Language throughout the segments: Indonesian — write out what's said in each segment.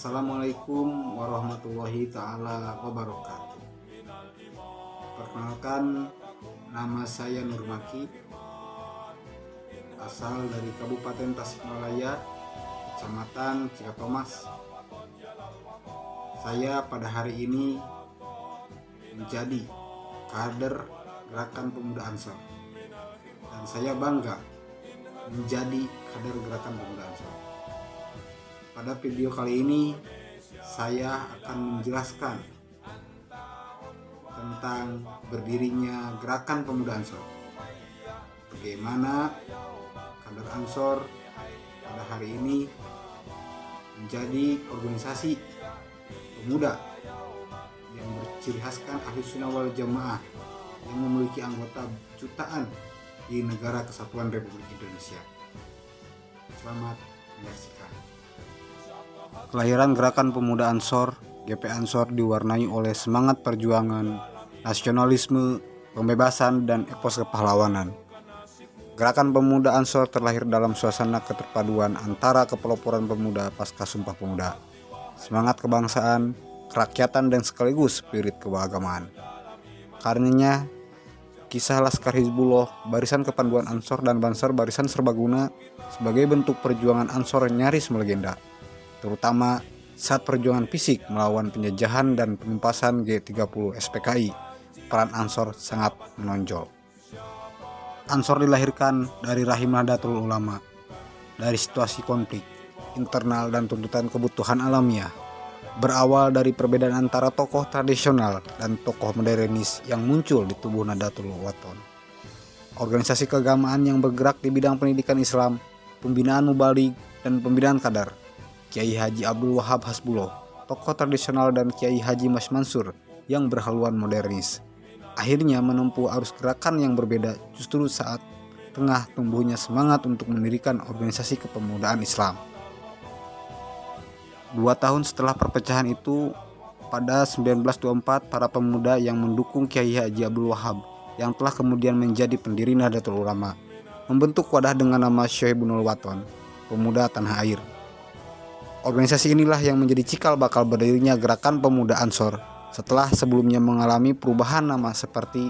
Assalamualaikum warahmatullahi ta'ala wabarakatuh. Perkenalkan, nama saya Nurmaki, asal dari Kabupaten Tasikmalaya, Kecamatan Cikatomas. Saya pada hari ini menjadi kader Gerakan Pemuda Ansor, dan saya bangga menjadi kader Gerakan Pemuda Ansor. Pada video kali ini saya akan menjelaskan tentang berdirinya Gerakan Pemuda Ansor. Bagaimana kader Ansor pada hari ini menjadi organisasi pemuda yang berciri khaskan Ahlus Sunnah wal Jamaah yang memiliki anggota jutaan di Negara Kesatuan Republik Indonesia. Selamat menyaksikan. Kelahiran Gerakan Pemuda Ansor, GP Ansor, diwarnai oleh semangat perjuangan, nasionalisme, pembebasan, dan epos kepahlawanan. Gerakan Pemuda Ansor terlahir dalam suasana keterpaduan antara kepeloporan pemuda pasca Sumpah Pemuda, semangat kebangsaan, kerakyatan, dan sekaligus spirit keagamaan. Karenanya, kisah Laskar Hizbullah, Barisan Kepanduan Ansor, dan Banser Barisan Serbaguna sebagai bentuk perjuangan Ansor nyaris melegenda, terutama saat perjuangan fisik melawan penjajahan dan penumpasan G30 SPKI. Peran Ansor sangat menonjol. Ansor dilahirkan dari rahim Nahdlatul Ulama, dari situasi konflik internal dan tuntutan kebutuhan alamiah. Berawal dari perbedaan antara tokoh tradisional dan tokoh modernis yang muncul di tubuh Nahdlatul Wathon. Organisasi keagamaan yang bergerak di bidang pendidikan Islam, pembinaan mubaligh, dan pembinaan kadar. Kiai Haji Abdul Wahab Hasbullah, tokoh tradisional, dan Kiai Haji Mas Mansur yang berhaluan modernis, akhirnya menempuh arus gerakan yang berbeda justru saat tengah tumbuhnya semangat untuk mendirikan organisasi kepemudaan Islam. 2 tahun setelah perpecahan itu, pada 1924, para pemuda yang mendukung Kiai Haji Abdul Wahab yang telah kemudian menjadi pendiri Nahdlatul Ulama membentuk wadah dengan nama Syaibunul Wathon, Pemuda Tanah Air. Organisasi inilah yang menjadi cikal bakal berdirinya Gerakan Pemuda Ansor setelah sebelumnya mengalami perubahan nama seperti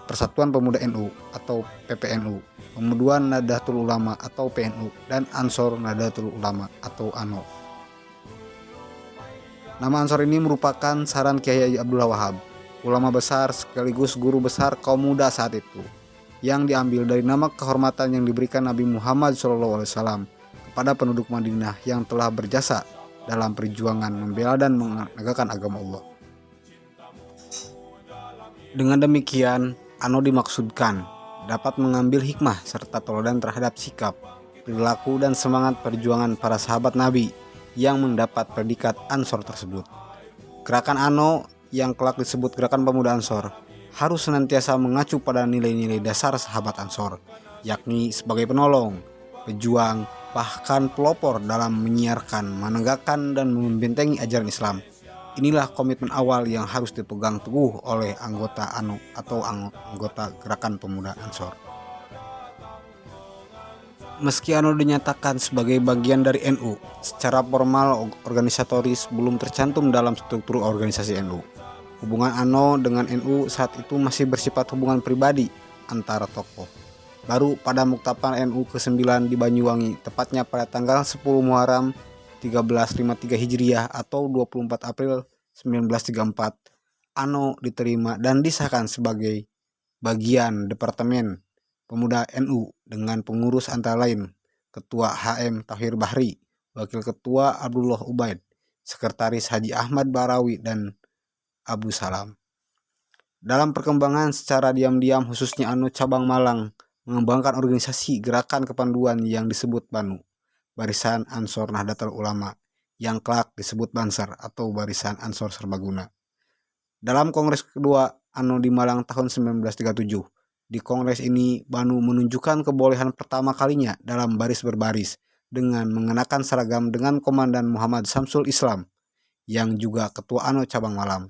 Persatuan Pemuda NU atau PPNU, Pemuduan Nahdlatul Ulama atau PNU, dan Ansor Nahdlatul Ulama atau ANO. Nama Ansor ini merupakan saran Kiai Abdullah Wahab, ulama besar sekaligus guru besar kaum muda saat itu, yang diambil dari nama kehormatan yang diberikan Nabi Muhammad SAW pada penduduk Madinah yang telah berjasa dalam perjuangan membela dan menegakkan agama Allah. Dengan demikian, ANO dimaksudkan dapat mengambil hikmah serta teladan terhadap sikap, perilaku, dan semangat perjuangan para sahabat Nabi yang mendapat predikat Ansor tersebut. Gerakan ANO yang kelak disebut Gerakan Pemuda Ansor harus senantiasa mengacu pada nilai-nilai dasar sahabat Ansor, yakni sebagai penolong, pejuang, bahkan pelopor dalam menyiarkan, menegakkan, dan membentengi ajaran Islam. Inilah komitmen awal yang harus dipegang teguh oleh anggota ANO atau anggota Gerakan Pemuda Ansor. Meski ANO dinyatakan sebagai bagian dari NU, secara formal organisatoris belum tercantum dalam struktur organisasi NU. Hubungan ANO dengan NU saat itu masih bersifat hubungan pribadi antara tokoh. Baru pada Muktabar NU ke-9 di Banyuwangi, tepatnya pada tanggal 10 Muharram 1353 Hijriah atau 24 April 1934, ANO diterima dan disahkan sebagai bagian Departemen Pemuda NU dengan pengurus antara lain Ketua HM Tauhir Bahri, Wakil Ketua Abdullah Ubaid, Sekretaris Haji Ahmad Barawi, dan Abu Salam. Dalam perkembangan secara diam-diam, khususnya ANO cabang Malang mengembangkan organisasi Gerakan Kepanduan yang disebut BANU, Barisan Ansor Nahdlatul Ulama, yang kelak disebut Banser atau Barisan Ansor Serbaguna. Dalam Kongres kedua ANO di Malang tahun 1937, di kongres ini BANU menunjukkan kebolehan pertama kalinya dalam baris berbaris dengan mengenakan seragam dengan Komandan Muhammad Samsul Islam yang juga Ketua ANO cabang Malang.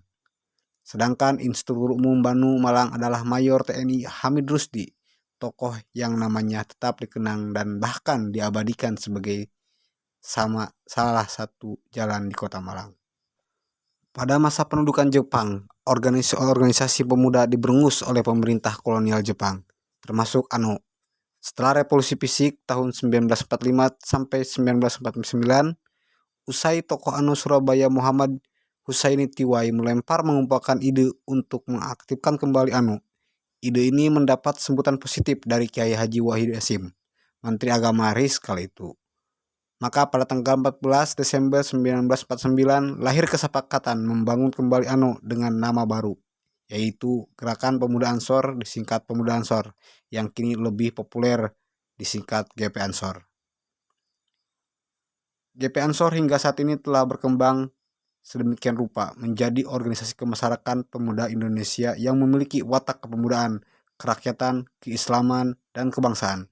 Sedangkan Instruktur Umum BANU Malang adalah Mayor TNI Hamid Rusdi, tokoh yang namanya tetap dikenang dan bahkan diabadikan sebagai sama salah satu jalan di Kota Malang. Pada masa pendudukan Jepang, organisasi pemuda diberengus oleh pemerintah kolonial Jepang, termasuk ANO. Setelah revolusi fisik tahun 1945 sampai 1949, usai tokoh ANO Surabaya Muhammad Husaini Tiwai mengumpulkan ide untuk mengaktifkan kembali ANO. Ide ini mendapat sambutan positif dari Kiai Haji Wahid Hasyim, Menteri Agama RI kala itu. Maka pada tanggal 14 Desember 1949 lahir kesepakatan membangun kembali ANO dengan nama baru, yaitu Gerakan Pemuda Ansor disingkat Pemuda Ansor, yang kini lebih populer disingkat GP Ansor. GP Ansor hingga saat ini telah berkembang sedemikian rupa menjadi organisasi kemasyarakatan pemuda Indonesia yang memiliki watak kepemudaan, kerakyatan, keislaman, dan kebangsaan.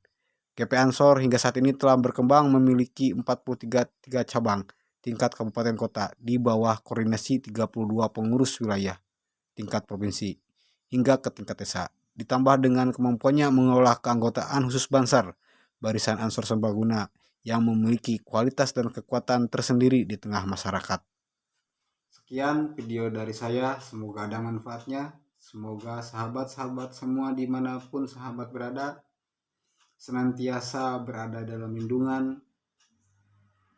GP Ansor hingga saat ini telah berkembang memiliki 43 cabang tingkat kabupaten kota di bawah koordinasi 32 pengurus wilayah tingkat provinsi hingga ke tingkat desa. Ditambah dengan kemampuannya mengelola keanggotaan khusus Bansar, Barisan Ansor Serbaguna, yang memiliki kualitas dan kekuatan tersendiri di tengah masyarakat. Sekian video dari saya, semoga ada manfaatnya. Semoga sahabat-sahabat semua dimanapun sahabat berada senantiasa berada dalam lindungan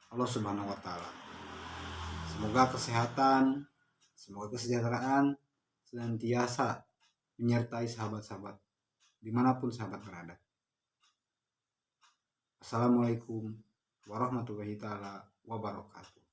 Allah Subhanahu wa Ta'ala. Semoga kesehatan, semoga kesejahteraan senantiasa menyertai sahabat-sahabat dimanapun sahabat berada. Assalamualaikum warahmatullahi taala wabarakatuh.